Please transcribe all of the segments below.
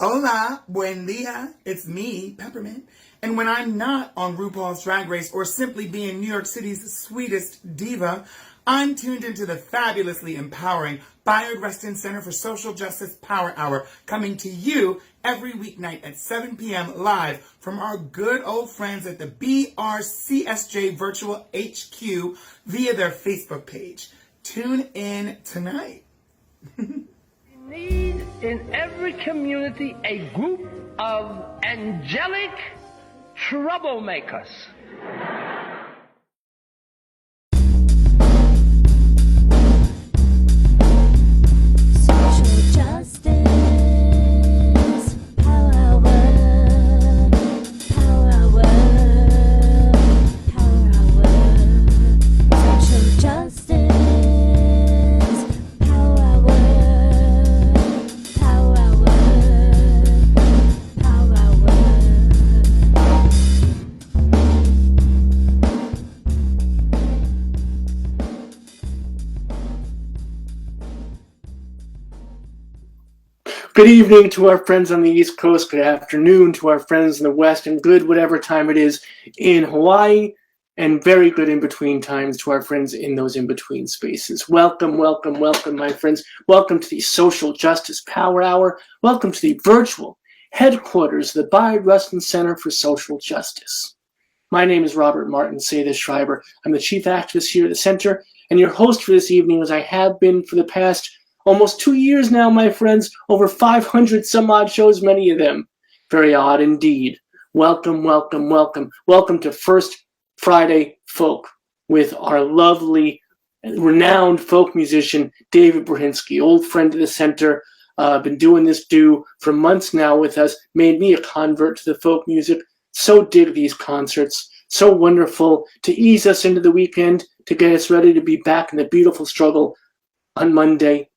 Hola, buen dia. It's me, Peppermint. And when I'm not on RuPaul's Drag Race or simply being New York City's sweetest diva, I'm tuned into the fabulously empowering Bayard Rustin Center for Social Justice Power Hour, coming to you every weeknight at 7 p.m. live from our good old friends at the BRCSJ Virtual HQ via their Facebook page. Tune in tonight. Need in every community a group of angelic troublemakers. Social justice, power hour, power hour, power hour. Social justice, power hour, power hour, power hour. Good evening to our friends on the East Coast, good afternoon to our friends in the West, and good whatever time it is in Hawaii, and very good in-between times to our friends in those in-between spaces. Welcome, welcome, welcome, my friends. Welcome to the Social Justice Power Hour. Welcome to the virtual headquarters of the Bayard Rustin Center for Social Justice. My name is Robert Martin Seda Schreiber. I'm the chief activist here at the center, and your host for this evening, as I have been for the past almost 2 years now, my friends, over 500 some odd shows, many of them. Very odd indeed. Welcome, welcome, welcome. Welcome to First Friday Folk with our lovely, renowned folk musician, David Brahinsky, old friend of the center, been doing this do for months now with us, made me a convert to the folk music. So dig these concerts. So wonderful to ease us into the weekend, to get us ready to be back in the beautiful struggle on Monday.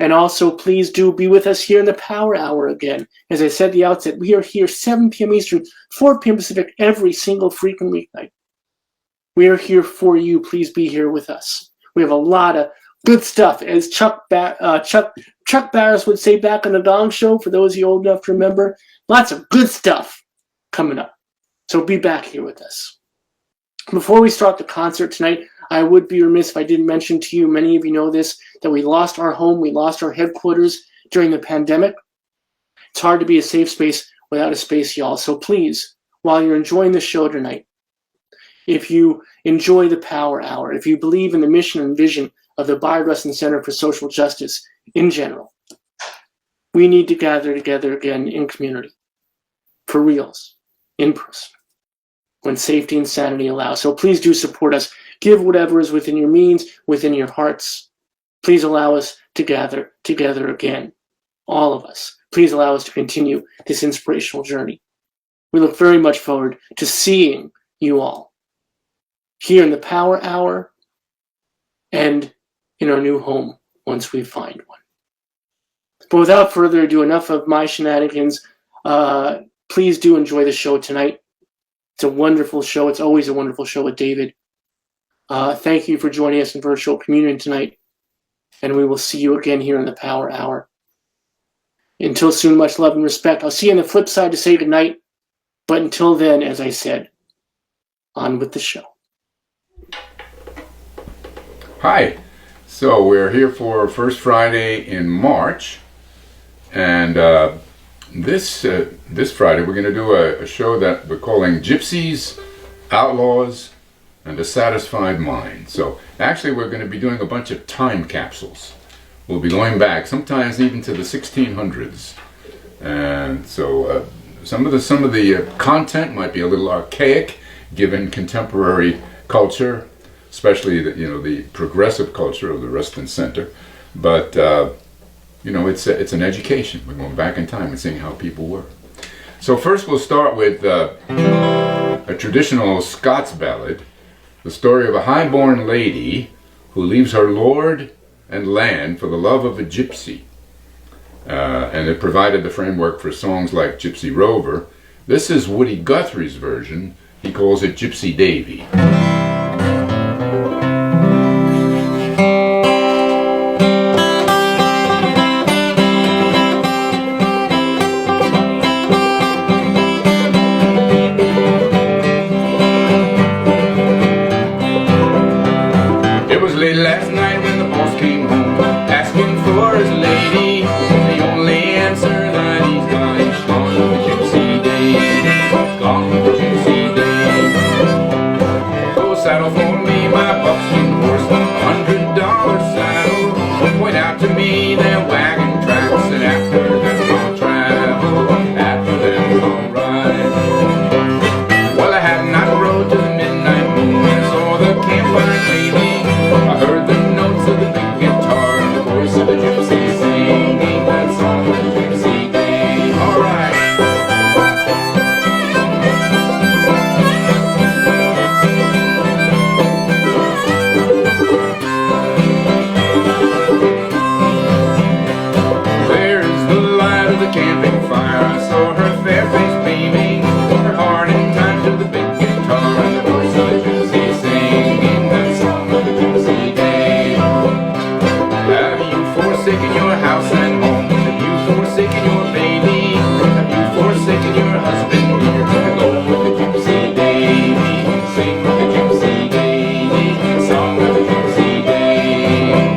And also, please do be with us here in the Power Hour again. As I said at the outset, we are here 7 p.m. Eastern, 4 p.m. Pacific, every single freaking weeknight. We are here for you. Please be here with us. We have a lot of good stuff, as Chuck Barris would say back on the Gong Show, for those of you old enough to remember. Lots of good stuff coming up. So be back here with us. Before we start the concert tonight, I would be remiss if I didn't mention to you, many of you know this, that we lost our home, we lost our headquarters during the pandemic. It's hard to be a safe space without a space, y'all. So please, while you're enjoying the show tonight, if you enjoy the Power Hour, if you believe in the mission and vision of the Bayard Rustin Center for Social Justice in general, we need to gather together again in community, for reals, in person, when safety and sanity allow. So please do support us. Give whatever is within your means, within your hearts. Please allow us to gather together again, all of us. Please allow us to continue this inspirational journey. We look very much forward to seeing you all here in the Power Hour and in our new home once we find one. But without further ado, enough of my shenanigans. Please do enjoy the show tonight. It's a wonderful show. It's always a wonderful show with David. Thank you for joining us in virtual communion tonight, and we will see you again here in the Power Hour. Until soon, much love and respect. I'll see you on the flip side to say goodnight, but until then, as I said, on with the show. Hi, so we're here for First Friday in March, and this Friday we're going to do a show that we're calling Gypsies, Outlaws, and a Satisfied Mind. So actually we're going to be doing a bunch of time capsules. We'll be going back, sometimes even to the 1600s. And so some of the content might be a little archaic given contemporary culture, especially the progressive culture of the Rustin Center. But it's an education. We're going back in time and seeing how people were. So first we'll start with a traditional Scots ballad, the story of a high-born lady who leaves her lord and land for the love of a gypsy. And it provided the framework for songs like Gypsy Rover. This is Woody Guthrie's version. He calls it Gypsy Davy. night when the boss came home, asking for his lady. The only answer that he's got is gone with the gypsy Dave. Gone with the gypsy Dave. Go saddle for me my buckskin horse, $100 saddle. Point out to me their wagon tracks, and after them I'll travel, after them I'll ride. Well, I had not rode to the midnight moon, I saw the campfire gleaming. I heard the notes of the big guitar and the voice of the gypsy singing that song of the gypsy Dave. All right. There's the light of the camping fire. I saw her fair face beaming, her heart in time to the big guitar and the voice of the gypsy singing that song of the gypsy Dave. Have you forsaken your house and home? Have you forsaken your baby? Have you forsaken your husband? You're gonna go with the gypsy Davy, sing with the gypsy Davy, song of the gypsy Dave.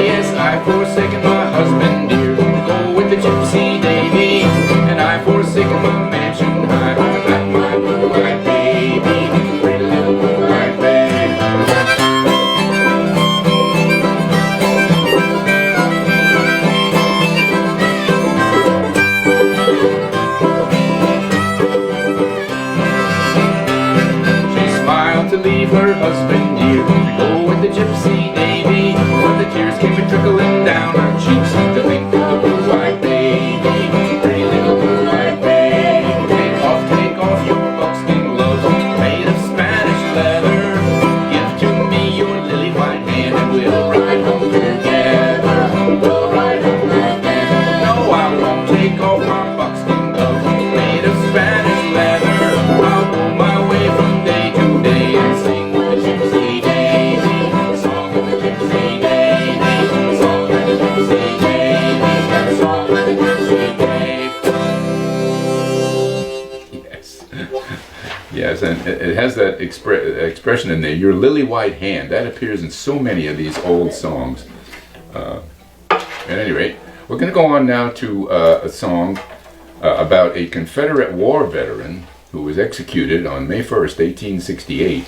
Yes, I've forsaken my husband dear, go with the gypsy Davy, and I've forsaken my mansion high, like my blue-eyed baby, pretty little blue-eyed baby. She smiled to leave her husband dear, to go with the gypsy Davy, but the tears came trickling down her cheeks to think of the blue-eyed baby, pretty little blue-eyed baby. Take off your buckskin gloves made of Spanish leather. Give to me your lily white hand and we'll ride home together. We'll ride home together. No, I won't take off my buckskin gloves made of Spanish leather. I'll go my way from day to day and sing with the gypsy Davy, song of the gypsy Davy, song of the gypsy Davy, song of the gypsy Davy. Yes. Yes, and it has that expression in there, your lily white hand. That appears in so many of these old songs. At any rate, we're going to go on now to a song about a Confederate war veteran who was executed on May 1st, 1868.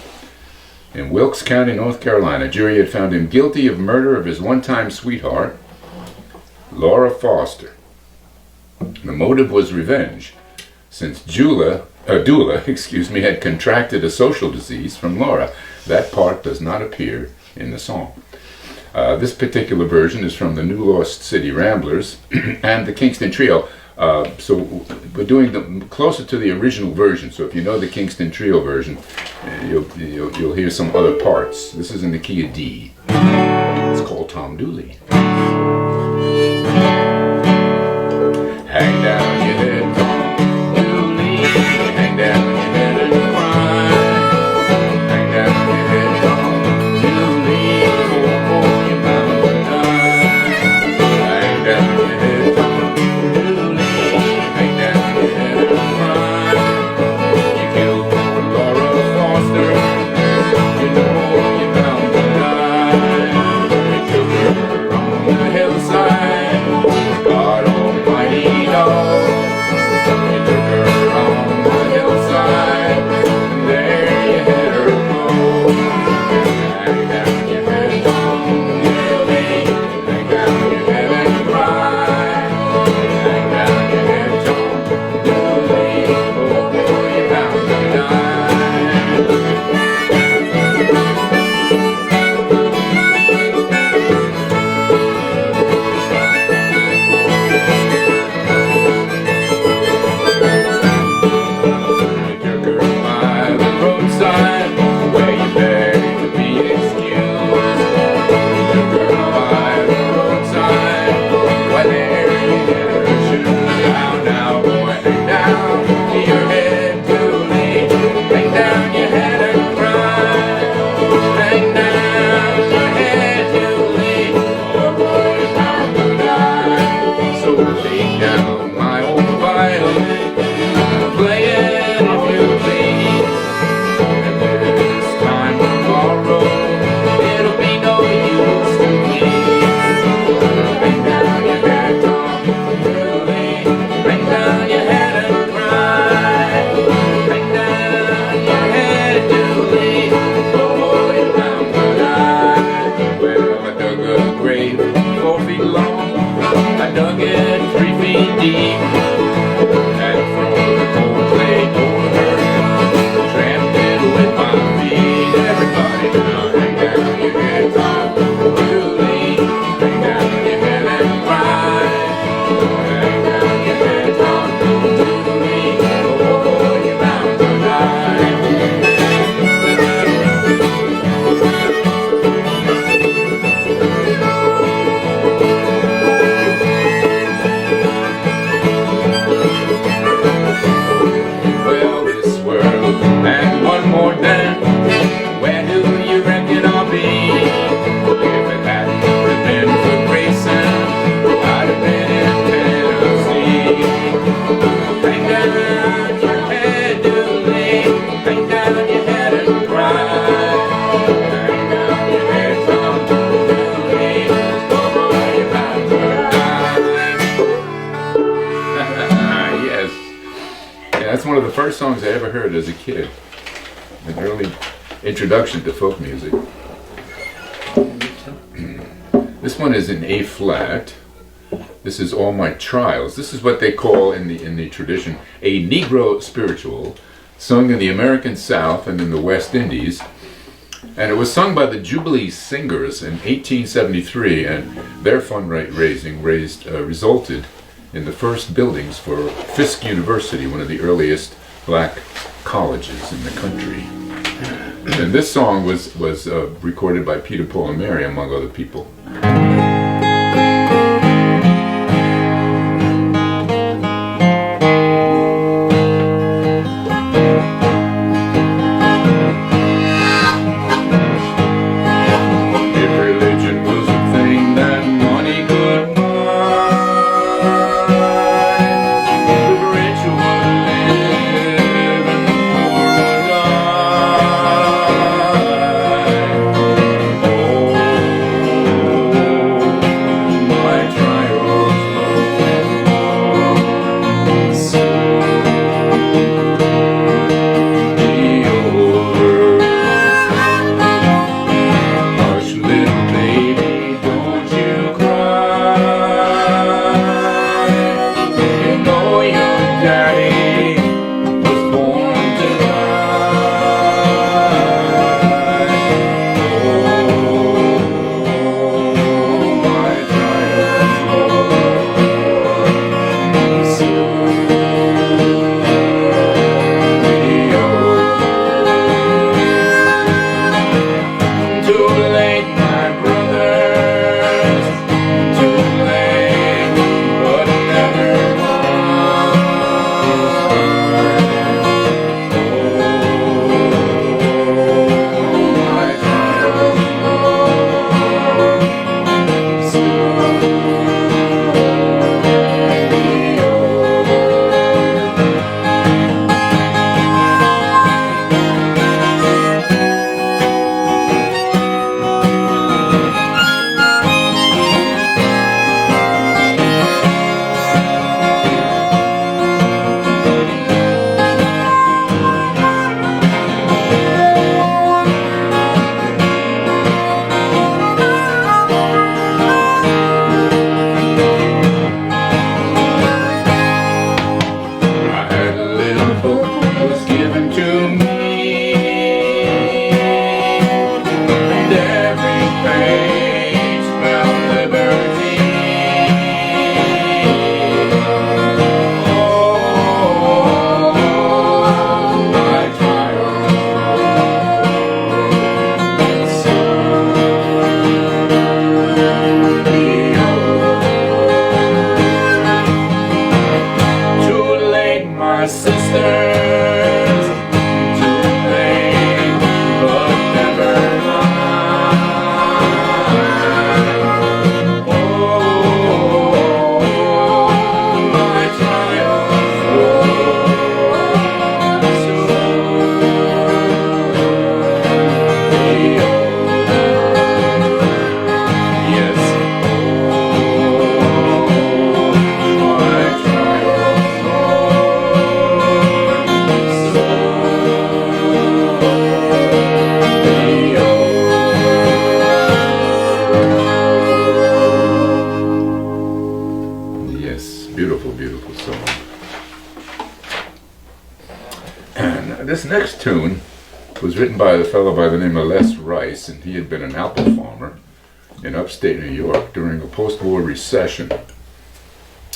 In Wilkes County, North Carolina, a jury had found him guilty of murder of his one-time sweetheart, Laura Foster. The motive was revenge, since Dula, had contracted a social disease from Laura. That part does not appear in the song. This particular version is from the New Lost City Ramblers and the Kingston Trio. So we're doing the closer to the original version. So if you know the Kingston Trio version, you'll hear some other parts. This is in the key of D. It's called Tom Dooley. Hang down your head, Tom Dooley. Hang down your head and cry. Hang down your head, Tom Dooley. Oh, you're bound to die. Hang down your head, Tom Dooley. Hang down your head and cry. You killed poor Laura Foster. You know you're bound to die. You killed her on the hillside. first songs I ever heard as a kid. An early introduction to folk music. This one is in A flat. This is All My Trials. This is what they call in the tradition a Negro spiritual, sung in the American South and in the West Indies. And it was sung by the Jubilee Singers in 1873, and their fundraising resulted in the first buildings for Fisk University, one of the earliest black colleges in the country. And this song was recorded by Peter, Paul, and Mary, among other people. This next tune was written by a fellow by the name of Les Rice, and he had been an apple farmer in upstate New York during a post-war recession.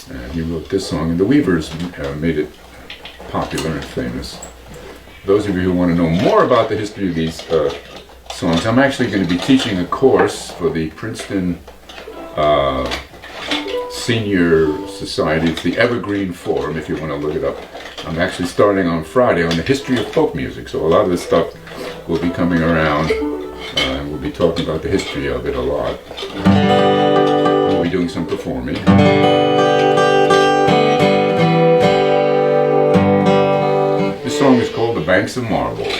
And he wrote this song, and the Weavers made it popular and famous. Those of you who want to know more about the history of these songs, I'm actually going to be teaching a course for the Princeton Senior Society. It's the Evergreen Forum, if you want to look it up. I'm actually starting on Friday on the history of folk music, so a lot of this stuff will be coming around, and we'll be talking about the history of it a lot. We'll be doing some performing. This song is called The Banks of Marble.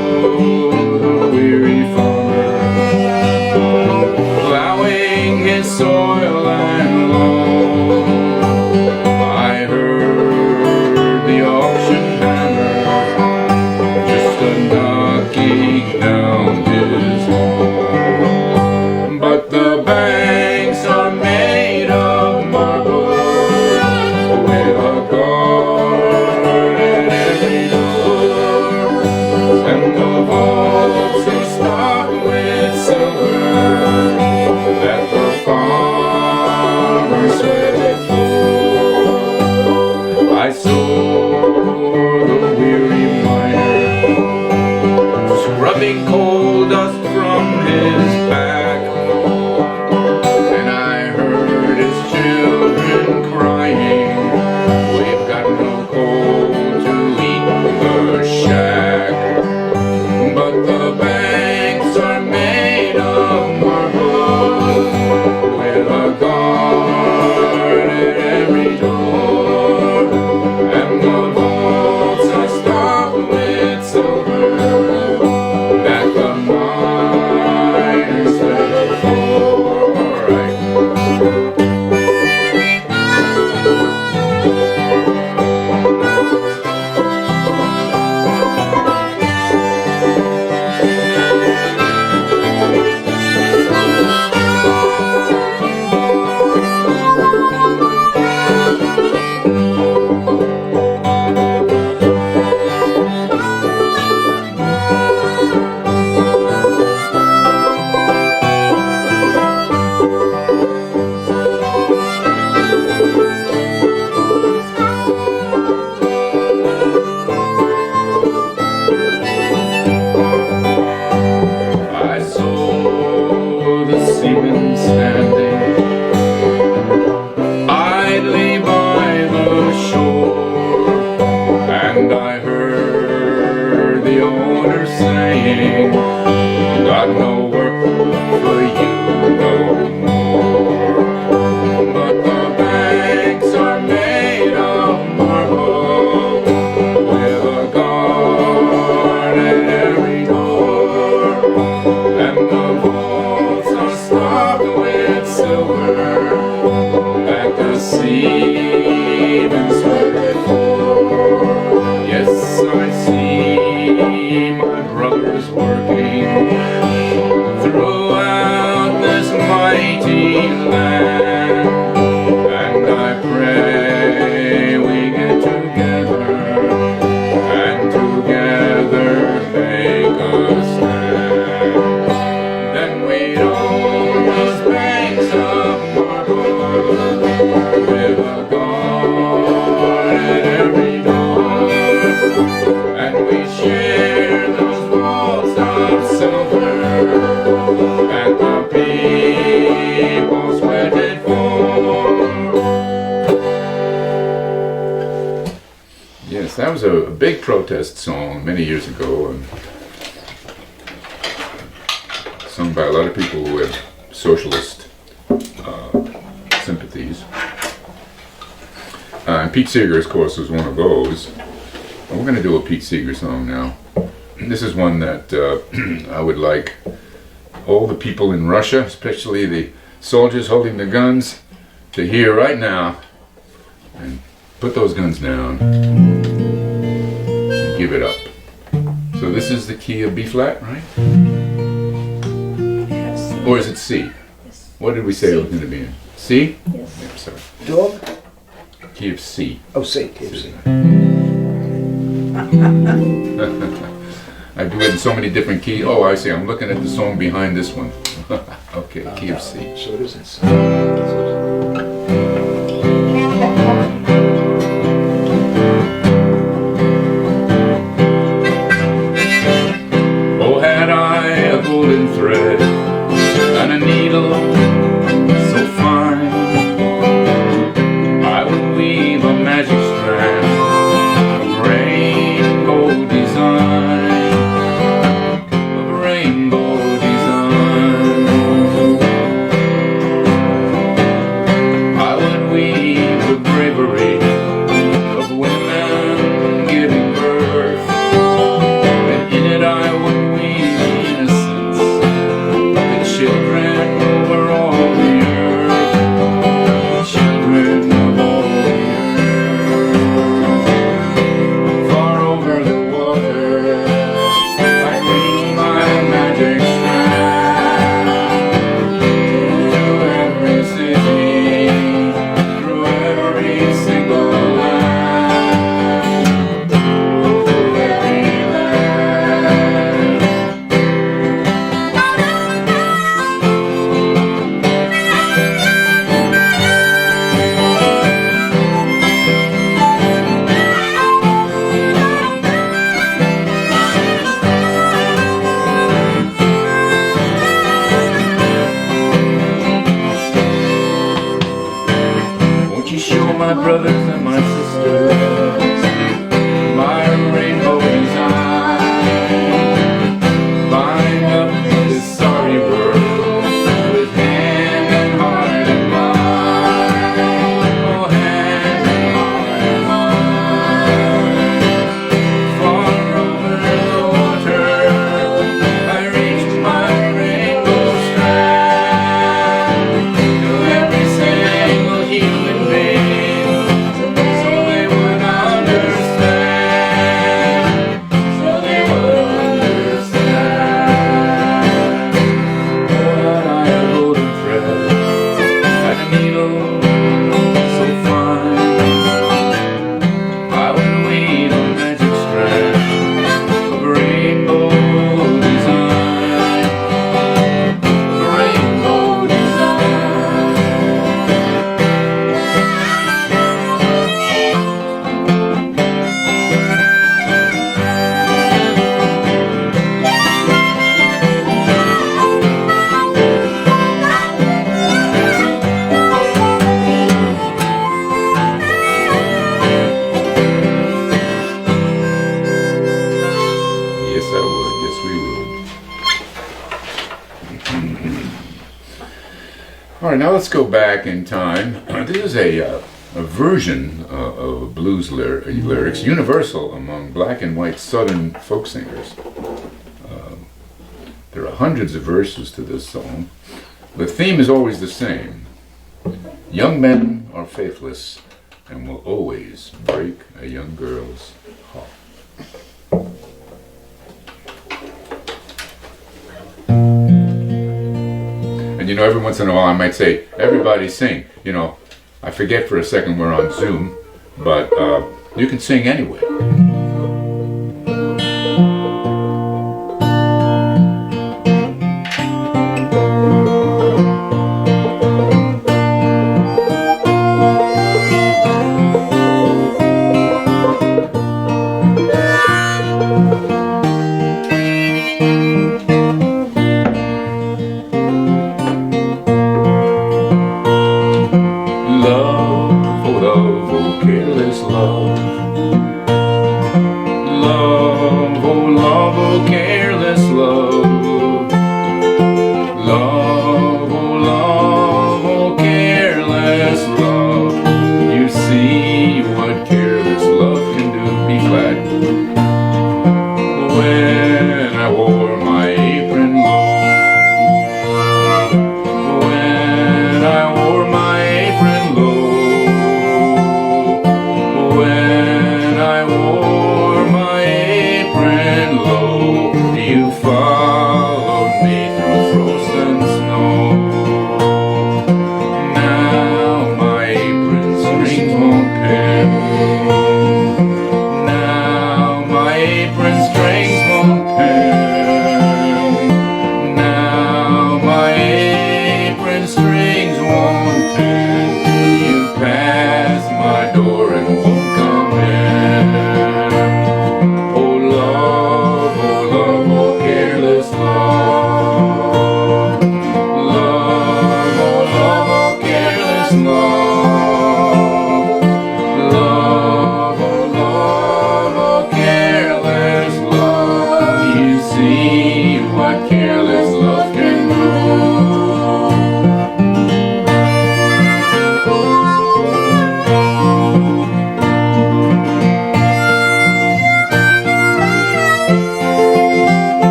the weary farmer, plowing his soil and loam. I heard the auction hammer, just a knocking down his home. But the banks are made of marble, with a guard at every door, and the vaults are stocked with silver that the farmers sweated for. I saw the weary miner scrubbing coal dust from his back, and I heard his children crying, we've got no coal to heat the shack. But the banks are made of marble, with a guard at every door, and the vaults are stocked with silver that the miners settled for. Alright. I saw the seamen standing idly by the shore, and I heard the owner saying, got no work for you no more. But the banks are made of marble, with a guard at every door, and the vaults are stocked with silver that the seamen sweated for. Yes, I see my brothers working throughout this mighty land, and I pray we get together and together make a stand. Then we'd own those banks of marble, with a guard at every door, and we share those vaults of silver that the people sweated for. Yes, that was a big protest song many years ago, and sung by a lot of people who had socialist sympathies. And Pete Seeger, of course, was one of those. And we're going to do a Pete Seeger song now. This is one that I would like all the people in Russia, especially the soldiers holding the guns, to hear right now. And put those guns down and give it up. So this is the key of B flat, right? Yes. Or is it C? Yes. What did we say it was going to be in? C? Yes. Yeah, sorry. Dog? Key of C. Oh, C. KFC. I do it in so many different keys. Oh, I see. I'm looking at the song behind this one. Okay, key of C. So it isn't C. Oh, had I a golden thread and a needle so fine, I would weave a magic strand of rainbow design, of rainbow design. I would weave the bravery of women giving birth, and in it I All right, now let's go back in time. This is a version of blues lyrics, universal among black and white Southern folk singers. There are hundreds of verses to this song. The theme is always the same. Young men are faithless and will always break a young girl's heart. And you know, every once in a while I might say, everybody sing. You know, I forget for a second we're on Zoom, but you can sing anyway.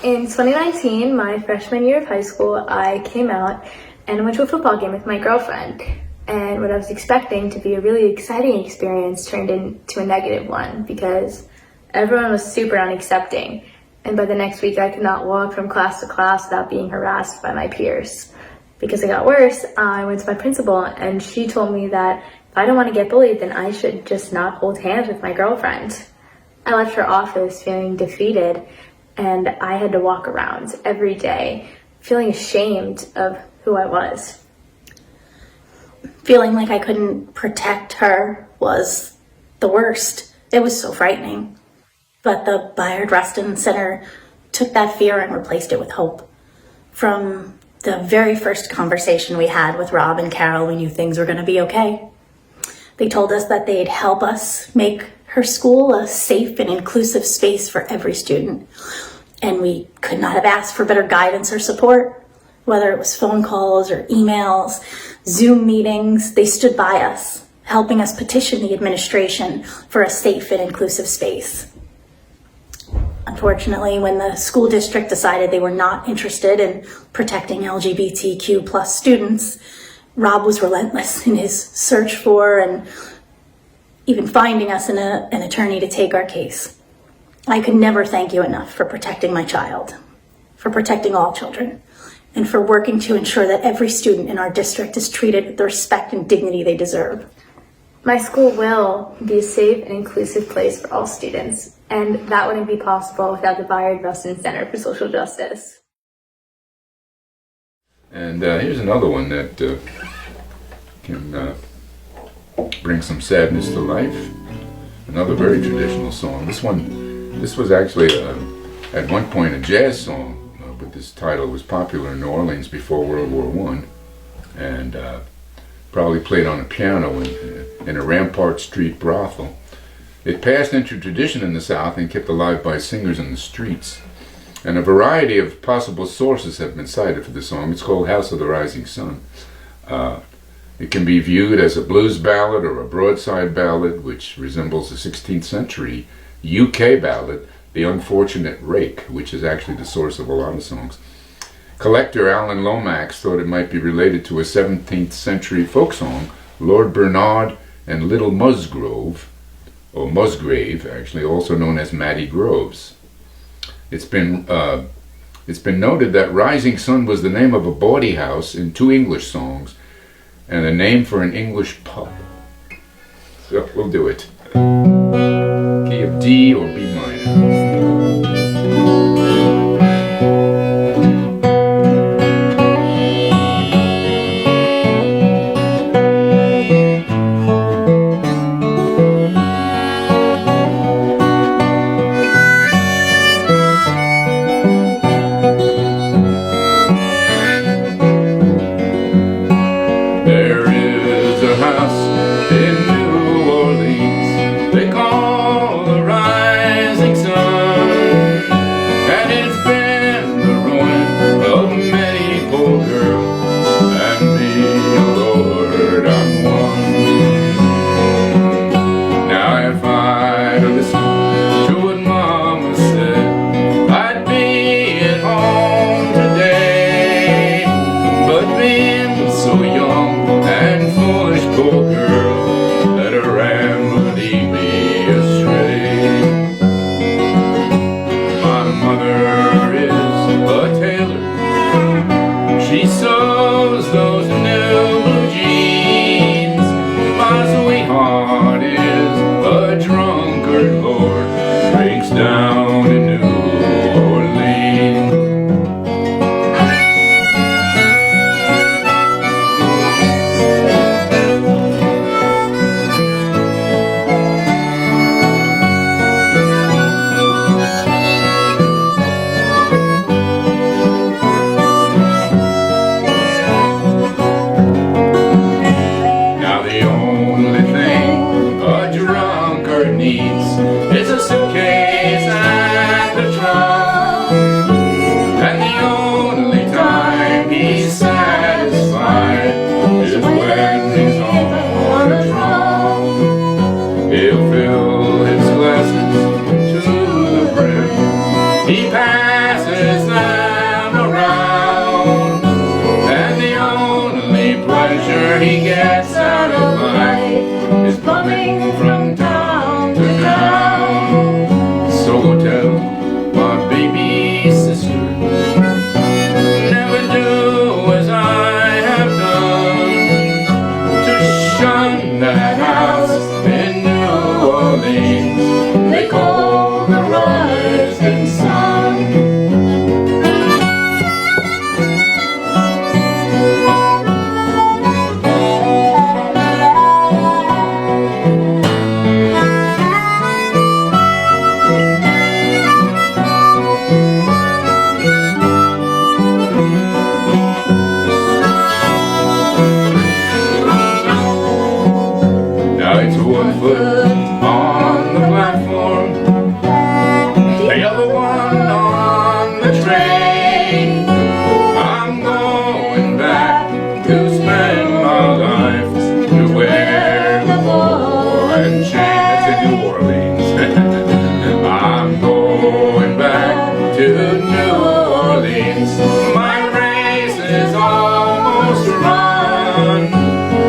In 2019, my freshman year of high school, I came out and went to a football game with my girlfriend. And what I was expecting to be a really exciting experience turned into a negative one because everyone was super unaccepting. And by the next week, I could not walk from class to class without being harassed by my peers. Because it got worse, I went to my principal and she told me that if I don't want to get bullied, then I should just not hold hands with my girlfriend. I left her office feeling defeated, and I had to walk around every day feeling ashamed of who I was. Feeling like I couldn't protect her was the worst. It was so frightening. But the Bayard Rustin Center took that fear and replaced it with hope. From the very first conversation we had with Rob and Carol, we knew things were going to be okay. They told us that they'd help us make her school a safe and inclusive space for every student. And we could not have asked for better guidance or support. Whether it was phone calls or emails, Zoom meetings, they stood by us, helping us petition the administration for a safe and inclusive space. Unfortunately, when the school district decided they were not interested in protecting LGBTQ plus students, Rob was relentless in his search for and even finding us an attorney to take our case. I could never thank you enough for protecting my child, for protecting all children, and for working to ensure that every student in our district is treated with the respect and dignity they deserve. My school will be a safe and inclusive place for all students, and that wouldn't be possible without the Bayard Rustin Center for Social Justice. And here's another one that can bring some sadness to life. Another very traditional song. This was actually at one point a jazz song, but this title was popular in New Orleans before World War I, and probably played on a piano in a Rampart Street brothel. It passed into tradition in the South and kept alive by singers in the streets. And a variety of possible sources have been cited for the song. It's called House of the Rising Sun. It can be viewed as a blues ballad or a broadside ballad, which resembles the 16th century UK ballad, The Unfortunate Rake, which is actually the source of a lot of songs. Collector Alan Lomax thought it might be related to a 17th century folk song, Lord Bernard and Little Musgrove, or Musgrave, actually, also known as Mattie Groves. It's been noted that Rising Sun was the name of a bawdy house in two English songs, and a name for an English pub. So we'll do it. Key of D or B minor. In New Orleans, they call the Rising Sun. from town to town. So go tell my baby sister, never do as I have done, to shun that house in New Orleans they call the rising sun. Now it's 1 foot on the platform, the other one on the train. I'm going back to spend my life to wear the ball and chain. That's in New Orleans. I'm going back to New Orleans. My race is almost run.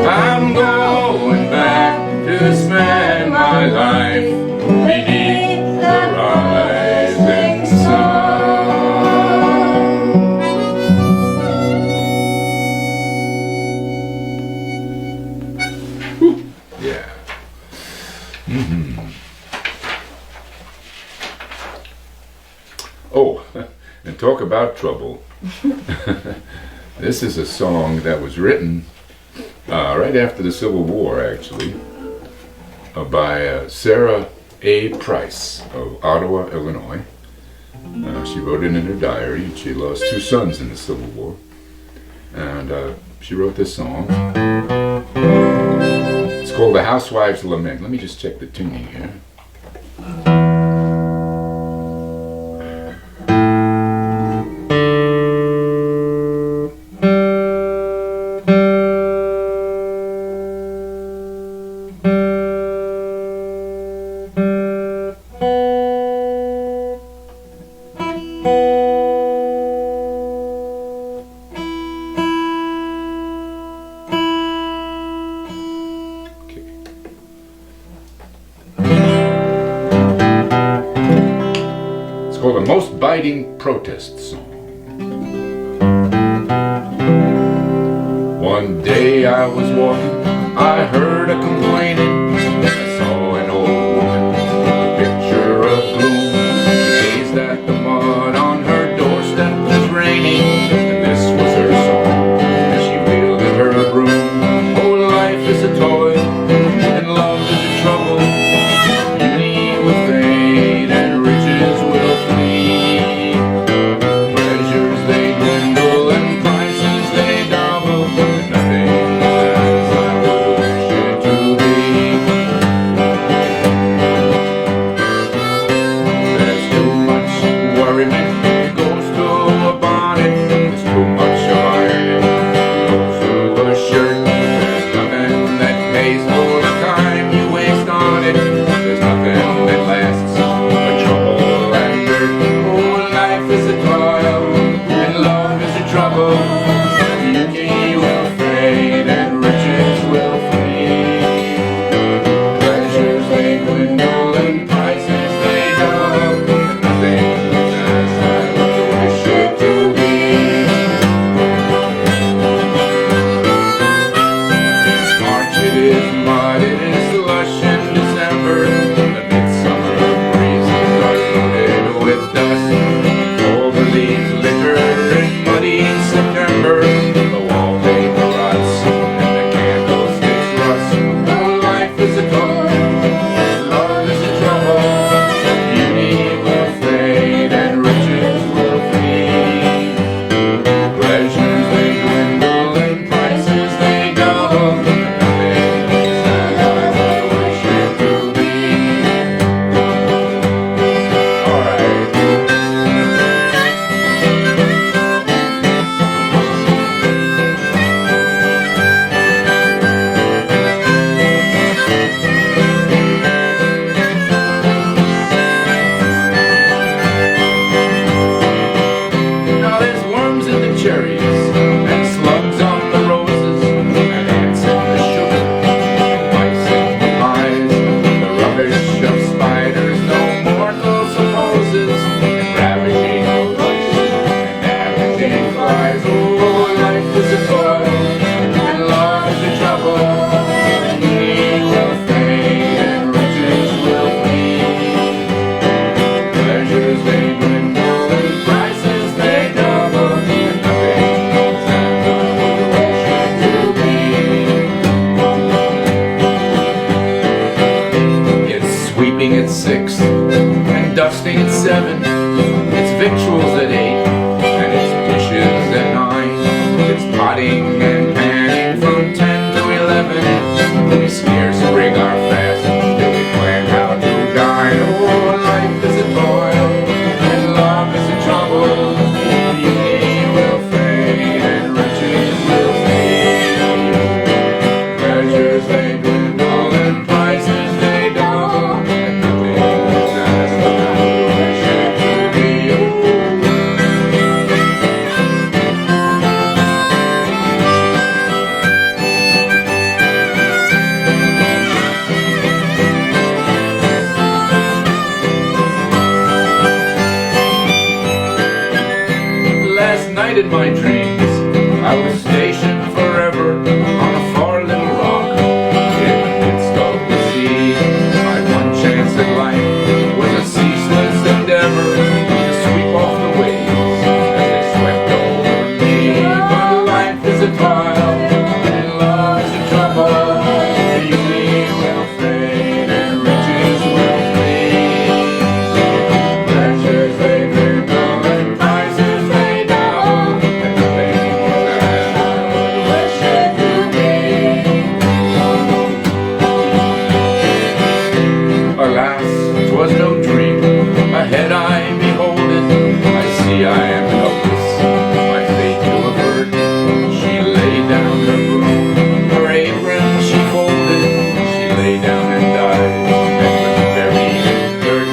I'm going back to spend my life beneath the rising sun. Whew. Yeah. Oh, and talk about trouble. This is a song that was written right after the Civil War, actually, by Sarah A. Price of Ottawa, Illinois. She wrote it in her diary. She lost 2 sons in the Civil War. And she wrote this song. It's called The Housewife's Lament. Let me just check the tuning here. It's called The Most Biting Protest Song. One day I was walking, I heard a complaining. I saw an old woman with a picture of gloom. She gazed at the mud on her doorstep, it was raining, and this was her song as she wielded her broom. Oh, life is a toy, and love is a trouble. Beauty will fade, and riches will flee. Pleasures they dwindle, and prices they double, and nothing is as I would wish it to be. in my dreams I was stationed forever on a far little rock in the midst of the sea. My one chance at life was a ceaseless endeavor to sweep off the waves as they swept over me. But life is a trial and love is a trouble. Beauty will fade and riches will flee. Pleasures they dwindle and prices they double, and the things that I would wish it could be. Alas, 'twas no dream. Ahead I behold it. I see I am helpless, my fate to avert. She laid down her broom, her apron she folded. She lay down and died, and was buried in dirt.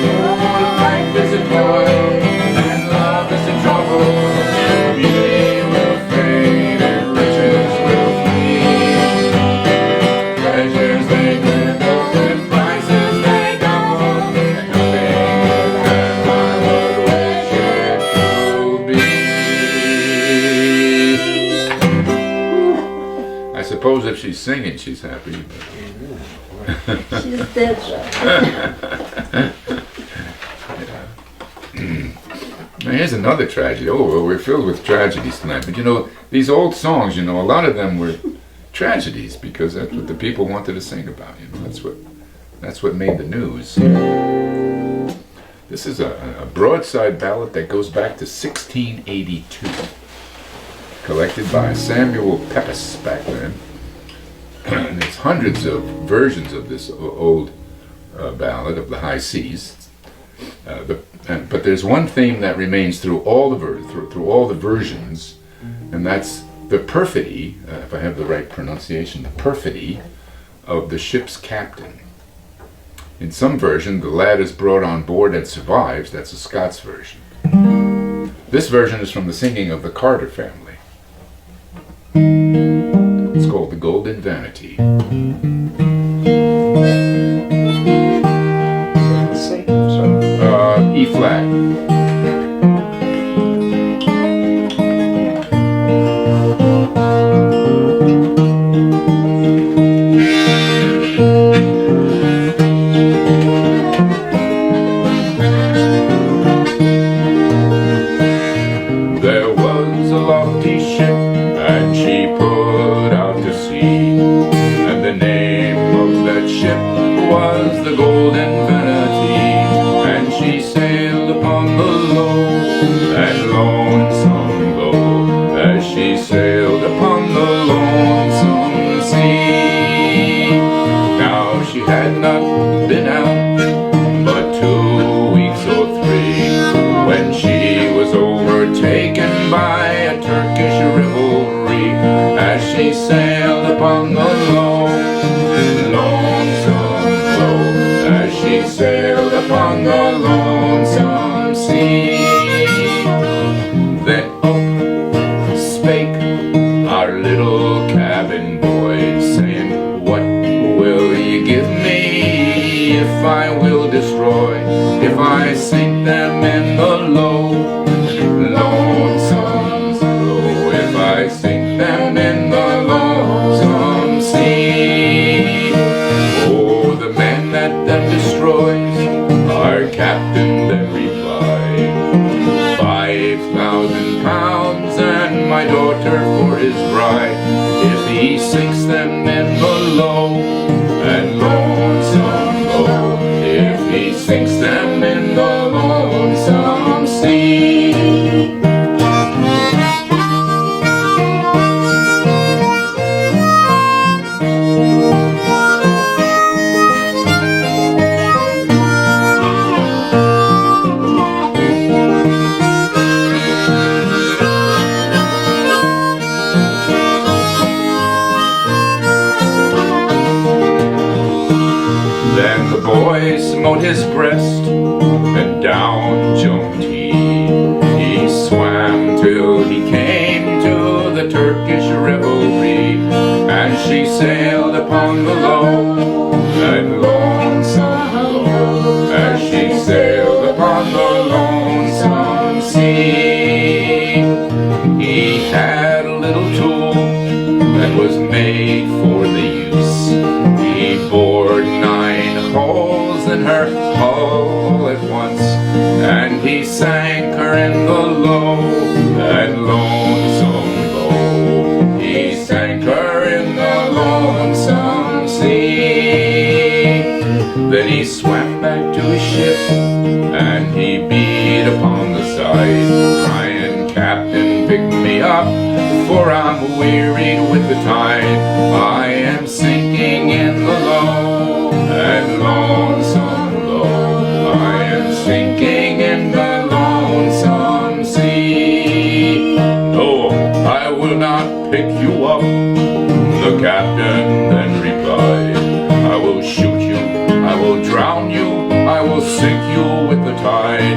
Life is a toil, and love is a trouble. Beauty will fade, and riches will flee. Pleasures they dwindle, and prices they double, and nothing is as I would wish it could be. I suppose if she's singing, she's happy. She's dead. Now here's another tragedy. Oh, well, we're filled with tragedies tonight. But you know, these old songs, you know, a lot of them were tragedies because that's what the people wanted to sing about. You know, that's what made the news. This is a broadside ballad that goes back to 1682, collected by Samuel Pepys back then. And there's hundreds of versions of this old ballad of the high seas. But there's one theme that remains through all the versions, and that's the perfidy, if I have the right pronunciation, the perfidy of the ship's captain. In some version, the lad is brought on board and survives. That's a Scots version. This version is from the singing of the Carter family. It's called The Golden Vanity. E flat. There was a lofty ship, and she put out to sea, and the name of that ship was the Golden Vanity, and she sailed upon the low and lonesome low, as she sailed upon the lonesome sea. Now she had not been out but 2 weeks or 3 when she was overtaken by a Turkish revelry, as she sailed upon the low, lonesome low, as she sailed upon the lonesome sea. Then up spake our little cabin boy, saying, "What will ye give me if I will destroy, if I sink them in the low, lonesome low, if I sink them in the lonesome sea?" Oh, the man that them destroys, our captain then replied, £5,000 and my daughter for his bride, if he sinks them in the low and lonesome low, if he sinks them in the lonesome sea. Then the boy smote his breast, and down jumped he. He swam till he came to the Turkish revelry, and she sailed upon the low and lonesome low, as she sailed upon the lonesome sea. He in the lonesome sea. Then he swam back to his ship, and he beat upon the side, crying, "Captain, pick me up, for I'm wearied with the tide. I am sinking in the low and lonesome low. I am sinking in the lonesome sea. No, I will not pick you up," the captain then replied. "I will shoot you, I will drown you, I will sink you with the tide.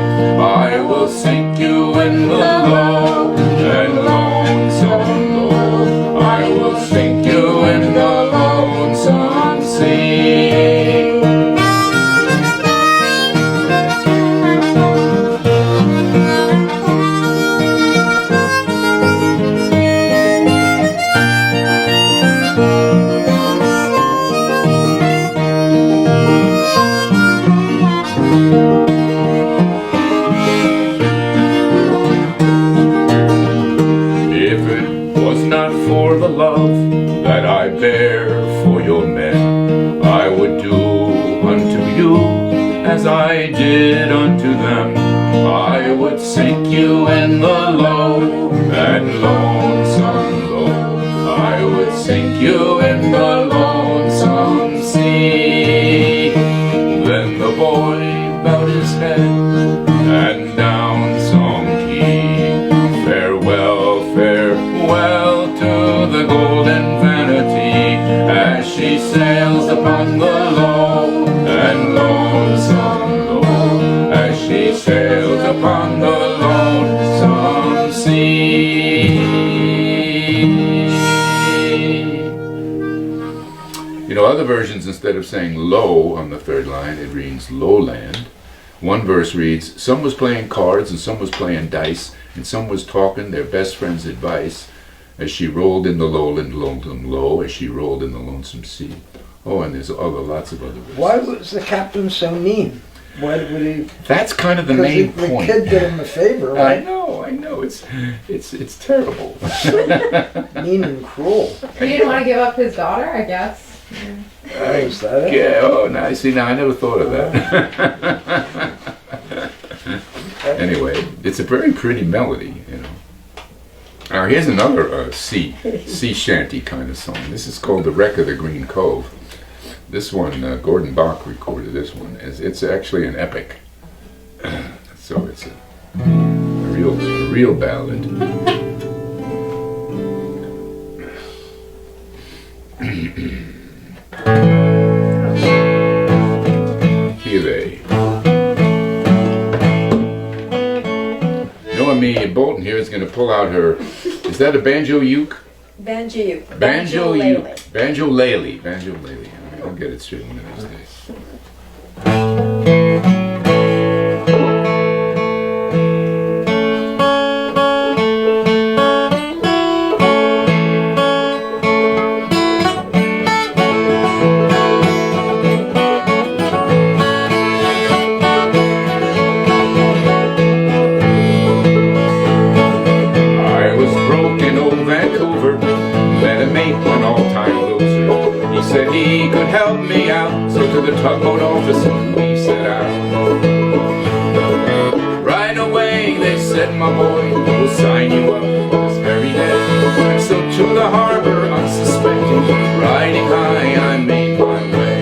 I will sink you in the low and lonesome low. I will sink you in the lonesome sea." If it was not for the love that I bear for your men, I would do unto you as I did unto them. I would sink you in the low and lonesome low. I would sink you in the lonesome sea. Then the boy bowed his head, and down song he, "Farewell, farewell to the golden vanity, as she sails upon the low and lonesome low, as she sails upon the lonesome sea." You know, other versions, instead of saying low on the third line, it reads lowland. One verse reads, "Some was playing cards, and some was playing dice, and some was talking their best friend's advice, as she rolled in the lowland, lonesome low, as she rolled in the lonesome sea." Oh, and there's lots of other verses. Why was the captain so mean? Why would he? That's kind of the main The point. kid did him a favor, right? I know. It's terrible. Mean and cruel. He didn't want to give up his daughter, I guess. Is that it? Yeah, oh, now, see, now I never thought of that. Anyway, it's a very pretty melody, you know. Here's another sea shanty kind of song. This is called "The Wreck of the Green Cove." This one, Gordon Bach recorded this one. It's actually an epic. So it's a real ballad. Here Noemi Bolton here is going to pull out her, is that a banjo uke? Banjo uke. Banjo uke. Banjo-lele. Banjo-lele. I'll get it straight one of these days. Said he could help me out, so to the tugboat office we set out. Right away they said, "My boy, we'll sign you up this very day." And so to the harbor unsuspecting, riding high I made my way.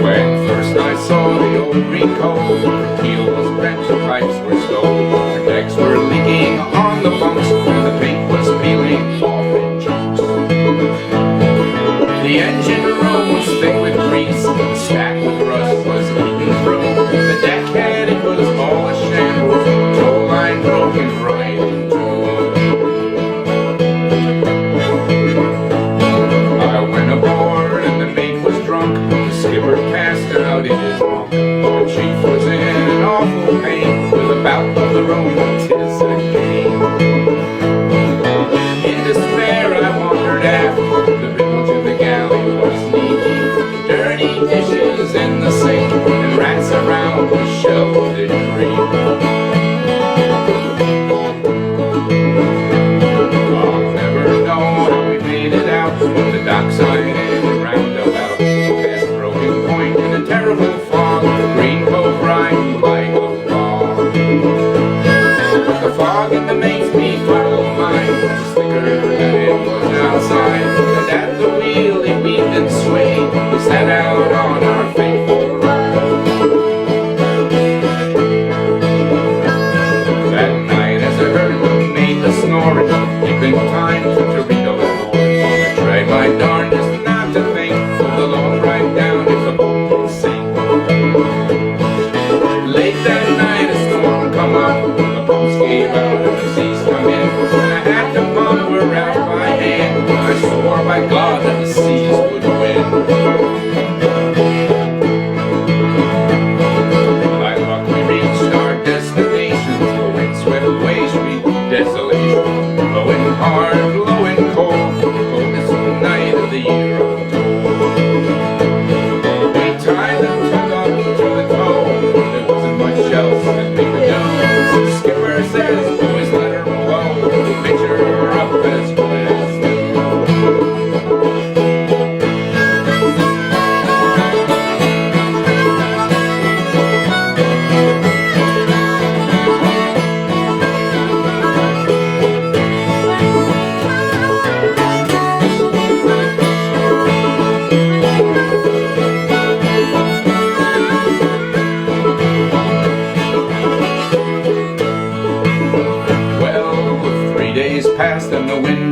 When first I saw the old green cove, the keel was bent, the pipes were stove, the decks were leaking on the bunks, and the paint was peeling off in chunks. The engine room was thick with grease, the stack with rust was eaten through. The deckhead, it was all a shambles, tow line broken right in two.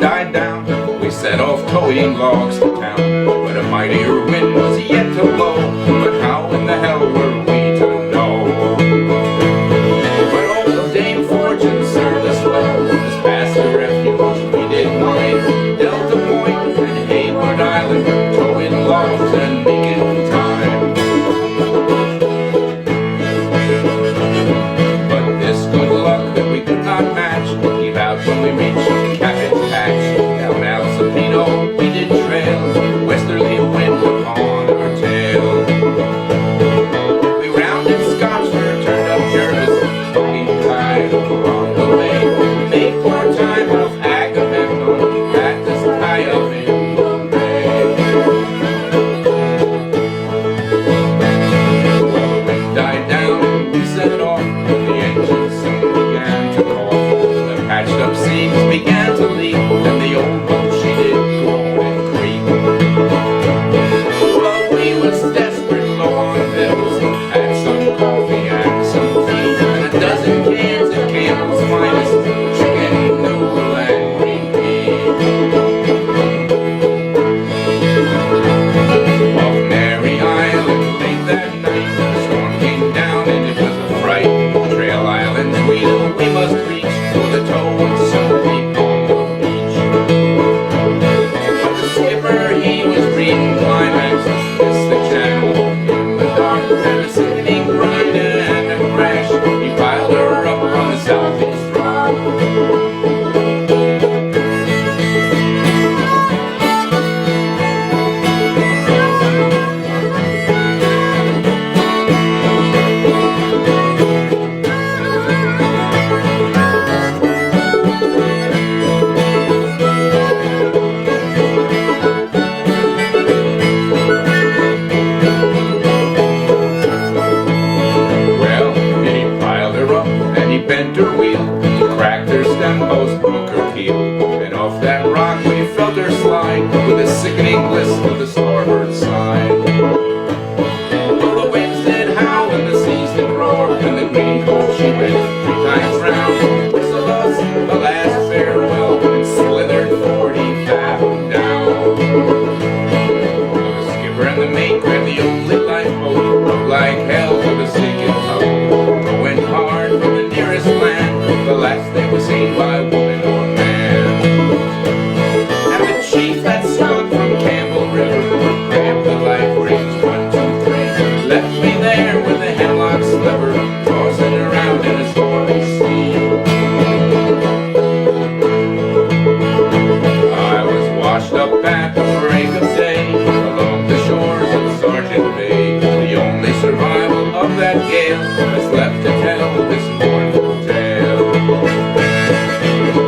died down, we set off towing logs to town. But a mightier wind was yet to blow, but how in the hell were we to know? But old Dame Fortune served us well. This past the refuge we did find, Delta Point and Hayward Island, towing logs and making time. But this good luck that we could not match gave out when we reached Cabot Patch. Down Alcepino we did trail, westerly wind upon our tail. We rounded Scotchford, turned up Jervis, talking tide along the way. We made more time off Agamemnon, had to tie up in Bombay. Well, the wind died down and we set it off, the engines soon began to cough. The patched up seams began to leak, and the old boat she did groan and creak. Well, we was desperate, low on bills, had some coffee and some tea, and a dozen cans of Campbell's finest chicken, noodle, and green pea. Off Mary Island late that night, the storm came down and it was a fright. Trail Islands we must reach, for the tow was so deep on the beach. But the skipper, he was reading climax, missed the channel in the dark, and a sickening grind and a crash, he piled her up on the southeast rock. Well, and he piled her up, and he bent her wheel, he cracked her stem post, broke her keel, and off that rock we felt her slide, with a sickening bliss to the starboard side. Well, the winds did howl, and the seas did roar, and the green coat she went 3 times round, whistled us a last farewell, and slithered 40 fathom down. The skipper and the mate grabbed the only lifeboat, rode like hell for the sinking tug, going hard for the nearest land, the last they were seen by woman or man. And the chief that stood from Campbell River grabbed the life rings 1, 2, 3, left me there with the hemlock sliver, tossing around in a stormy sea. I was washed up at the break of day along the shores of Sergeant Bay. The only survival of that gale is left to tell this mournful tale.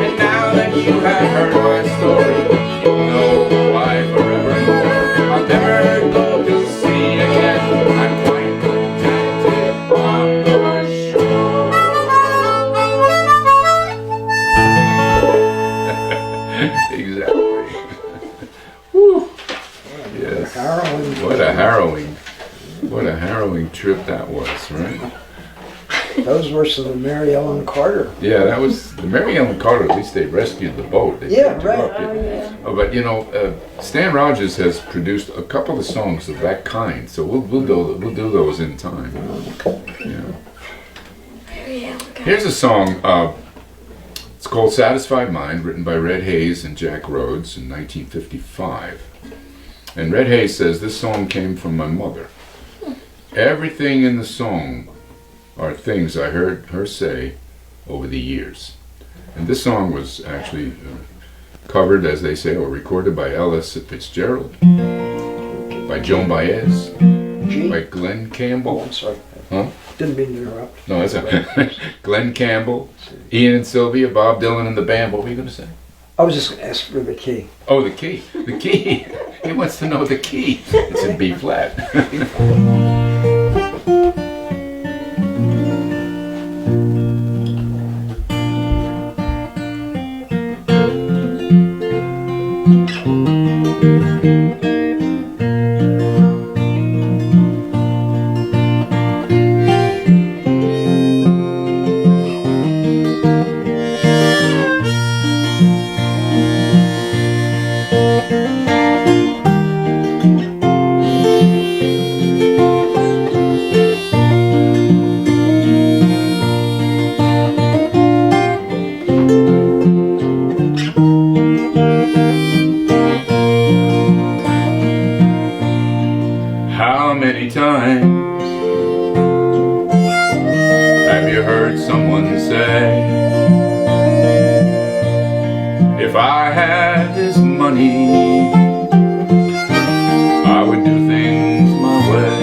And now that you have heard my story, you know why forevermore I'll never go to sea again. I'm quite contented on the shore. Exactly. Whew. Yes. What a harrowing trip that was, right? Those were some of Mary Ellen Carter. Yeah, that was the Mary Ellen Carter. At least they rescued the boat. They Yeah, picked her right. up. Oh, but you know, Stan Rogers has produced a couple of songs of that kind, so we'll do those in time. Yeah. Here's a song. It's called "Satisfied Mind," written by Red Hayes and Jack Rhodes in 1955. And Red Hayes says this song came from my mother. Everything in the song are things I heard her say over the years. And this song was actually covered, as they say, or recorded by Ellis Fitzgerald, by Joan Baez, by Glenn Campbell. Oh, I'm sorry. Huh? Didn't mean to interrupt. No, that's okay. Glenn Campbell, Ian and Sylvia, Bob Dylan and the band. What were you going to say? I was just going to ask for the key. Oh, the key. The key. He wants to know the key. It's in B flat. How many times have you heard someone say, if I had this money, I would do things my way?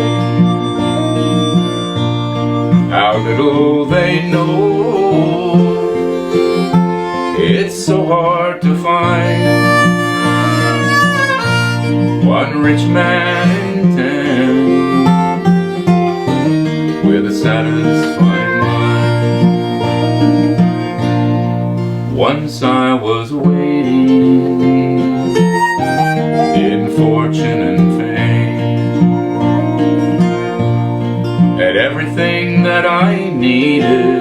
How little they know, it's so hard to find one rich man in 10 with a satisfied mind. Once I was waiting in fortune and fame, had everything that I needed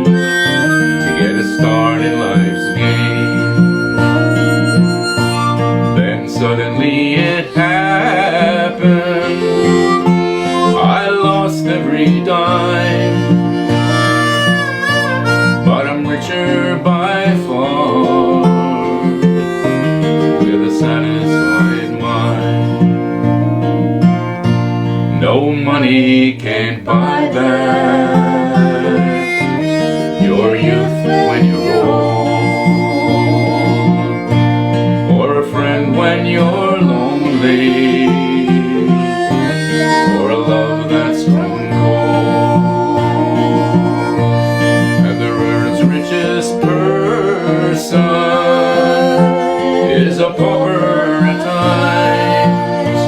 to get a start in life's game. Then suddenly it happened, I lost every dime, but I'm richer by far with a satisfied mind. No money can buy back your youth when you're old, or a friend when you're lonely, or a love that's grown cold. And the world's richest person is a pauper at times,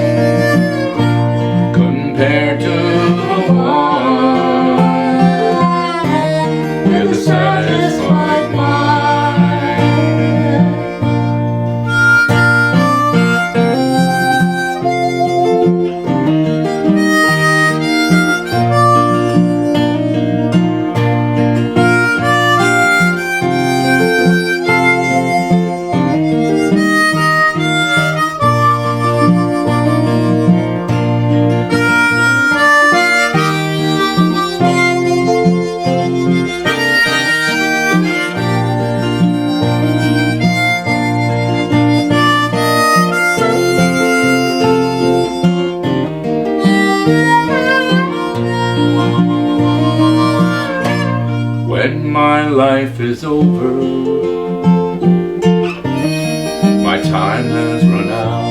compared to the one with a satisfied mind. When my life is over, my time has run out.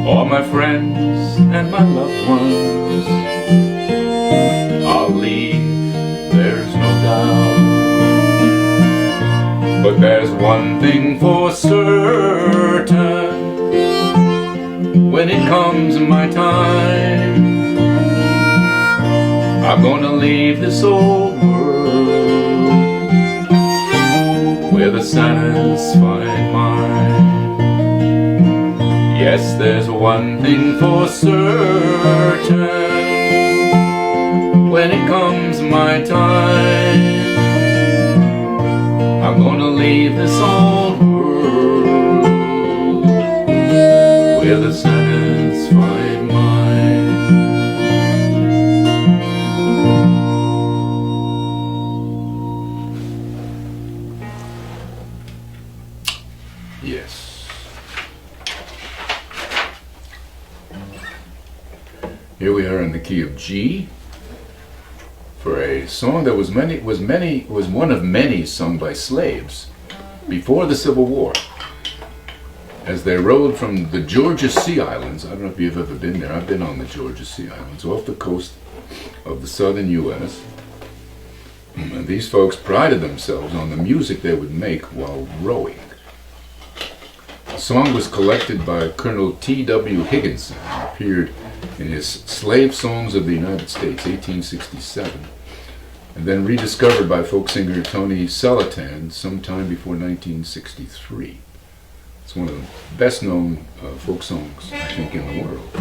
All my friends and my loved ones I'll leave, there's no doubt. But there's one thing for certain, when it comes my time, I'm gonna leave this old world with a satisfied mind. Yes, there's one thing for certain, when it comes my time, I'm gonna leave this old world with a satisfied mind. Yes. Here we are in the key of G for a song that was one of many sung by slaves before the Civil War, as they rode from the Georgia Sea Islands. I don't know if you've ever been there. I've been on the Georgia Sea Islands, off the coast of the southern U.S. And these folks prided themselves on the music they would make while rowing. The song was collected by Colonel T.W. Higginson and appeared in his Slave Songs of the United States, 1867, and then rediscovered by folk singer Tony Selletan sometime before 1963. It's one of the best known folk songs, I think, in the world.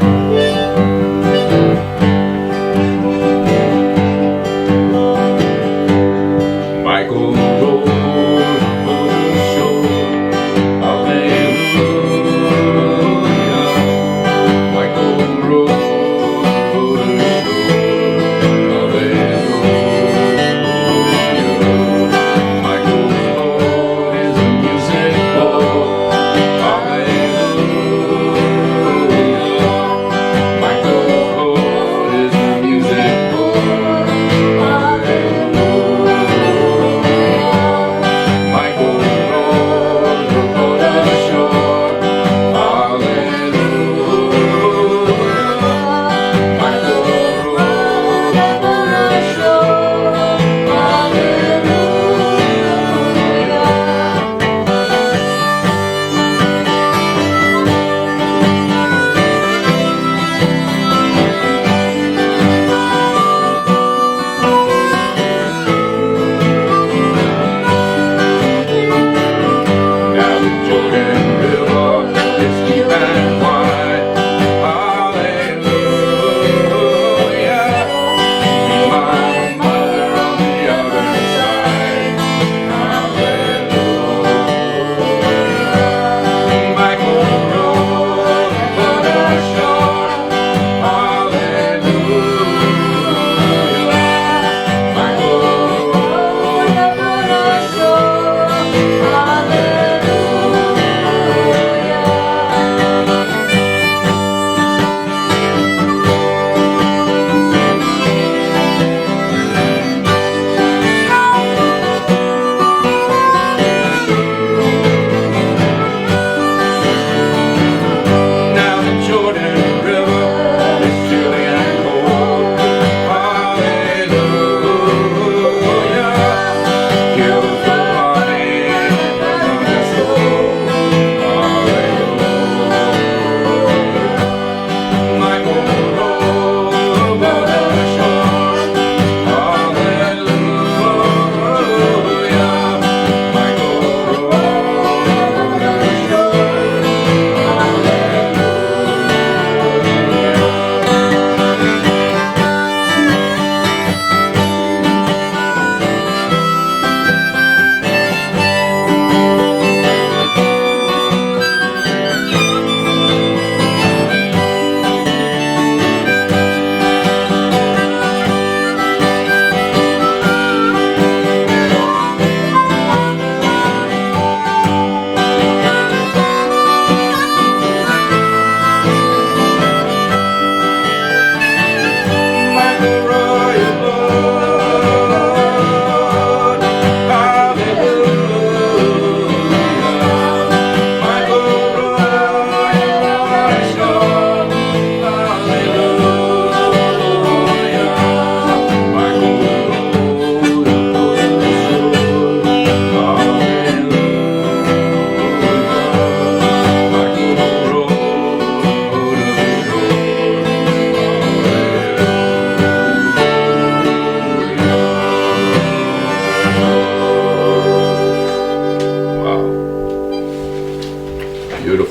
Michael rowed on the shore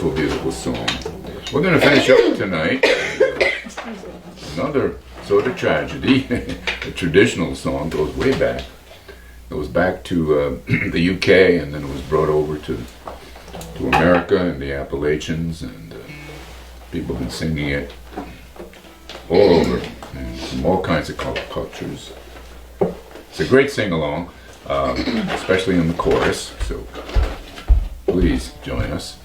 beautiful, beautiful song. We're going to finish up tonight. Another sort of tragedy. A traditional song goes way back. It was back to the UK, and then it was brought over to America and the Appalachians, and people have been singing it all over, and from all kinds of cultures. It's a great sing-along, especially in the chorus, so please join us.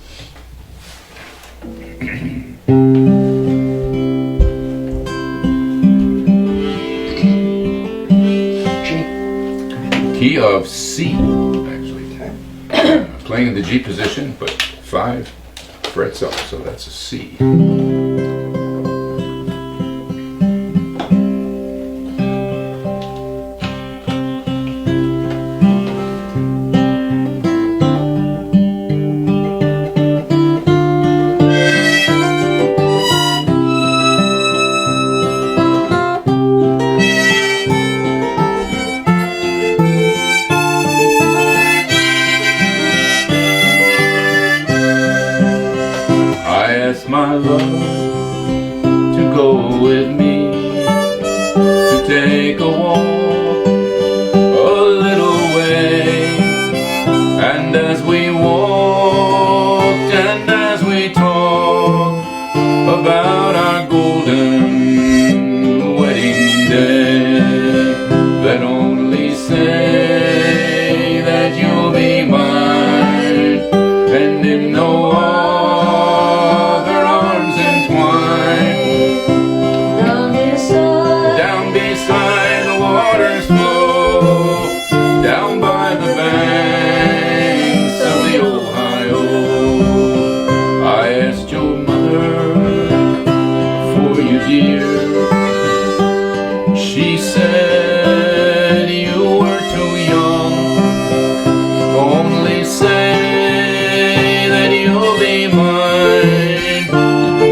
Key of C, actually. Playing in the G position, but 5 frets up, so that's a C. My love to go with me, to take a walk a little way, and as we walked and as we talked about our golden wedding day, then only say that you'll be mine, and in no she said you were too young. Only say that you'll be mine.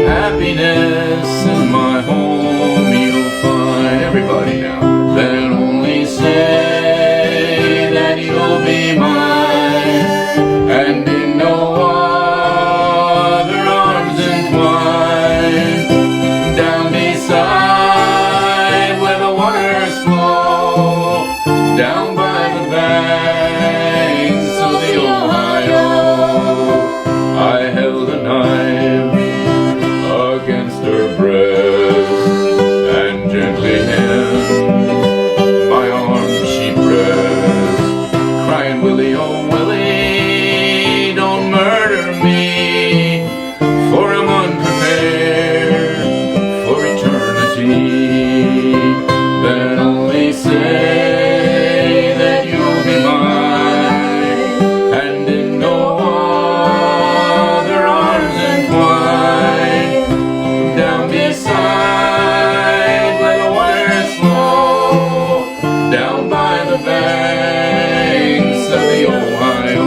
Happiness in my home you'll find. Everybody now. Then only say that you'll be mine, and in no other arms entwined. Down beside where the waters flow, down by the banks of the Ohio, I held a knife against her breast, and gently in my arms she pressed, crying, Willie, oh Willie, don't murder me, for I'm unprepared for eternity. Then only say that you'll be mine, and in no other arms entwined. Down beside where the waters flow, down by the banks of the Ohio.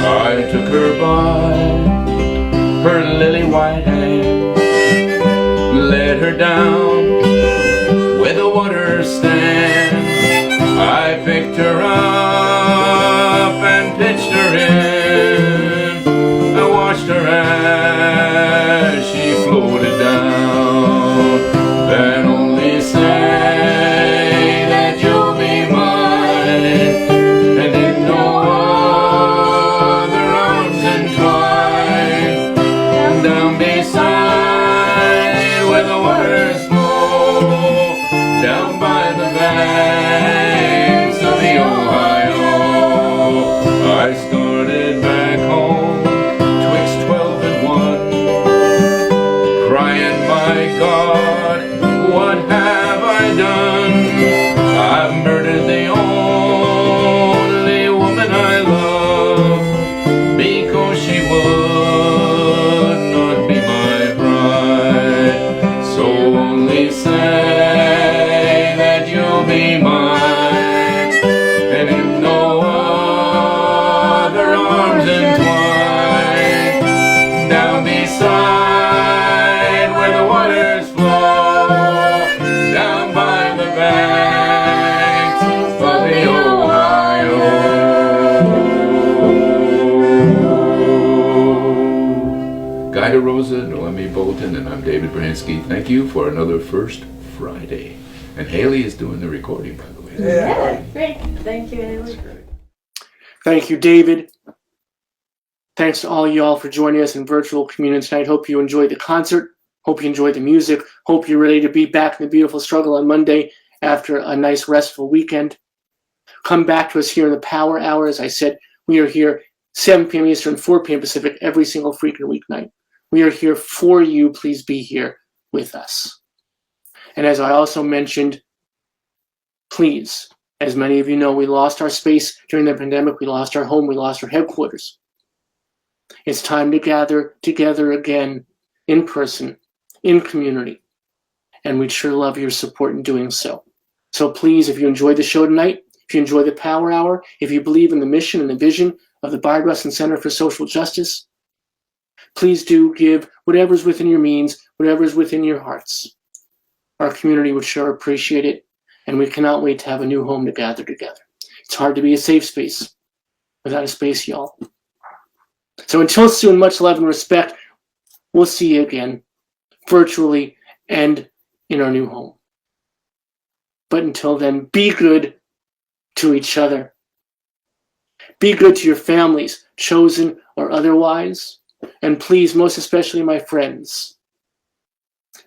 I took her by her lily white hand, led her down where the waters stand. I picked her up and pitched her in. I watched her as she floated down. Then only say that you'll be mine, and in no other arms entwined. Down beside where the waters flow, down by the banks of the Ohio, I started Ida Rosa, Noemi Bolton, and I'm David Brahinsky. Thank you for another First Friday. And Haley is doing the recording, by the way. Yeah, great. Thank you, Haley. Thank you, David. Thanks to all y'all for joining us in virtual communion tonight. Hope you enjoyed the concert. Hope you enjoyed the music. Hope you're ready to be back in the beautiful struggle on Monday after a nice restful weekend. Come back to us here in the Power Hour. As I said, we are here 7 p.m. Eastern, 4 p.m. Pacific every single freaking weeknight. We are here for you. Please be here with us. And as I also mentioned, please, as many of you know, we lost our space during the pandemic. We lost our home. We lost our headquarters. It's time to gather together again in person, in community. And we'd sure love your support in doing so. So please, if you enjoyed the show tonight, if you enjoy the Power Hour, if you believe in the mission and the vision of the Bayard Rustin Center for Social Justice, please do give whatever's within your means, whatever's within your hearts. Our community would sure appreciate it, and we cannot wait to have a new home to gather together. It's hard to be a safe space without a space, y'all. So until soon, much love and respect. We'll see you again, virtually and in our new home. But until then, be good to each other. Be good to your families, chosen or otherwise. And please, most especially my friends,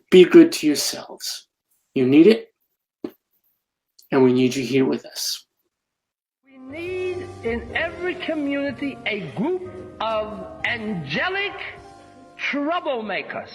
be good to yourselves. You need it, and we need you here with us. We need in every community a group of angelic troublemakers.